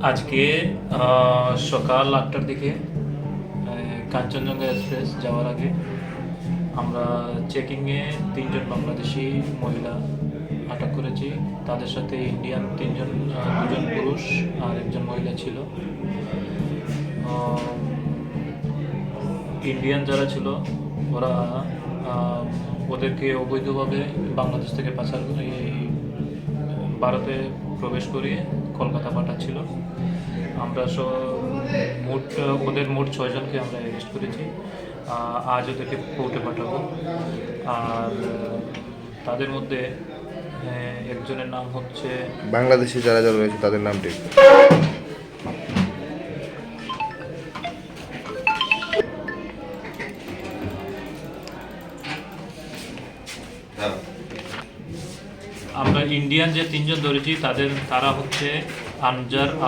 আজকে সকাল ৮টার দিকে কাঞ্চনজঙ্ঘা এক্সপ্রেস যাওয়ার আগে আমরা চেকিংয়ে ৩জন বাংলাদেশি মহিলা আটক করেছি। তাদের সাথে ইন্ডিয়ান দুজন পুরুষ আর একজন মহিলা ছিল। ইন্ডিয়ান যারা ছিল ওরা ওদেরকে অবৈধভাবে বাংলাদেশ থেকে পাচার ভারতে প্রবেশ করিয়ে কলকাতা পাঠাচ্ছিল। আমরা মোট 6জনকে আমরা অ্যারেস্ট করেছি। আজ ওদেরকে কোর্টে পাঠাবো। আর তাদের মধ্যে একজনের নাম হচ্ছে বাংলাদেশি যারা যারা রয়েছে তাদের নামটি আমরা ইন্ডিয়ান যে 3জন ধরেছি তারা হচ্ছে আনজার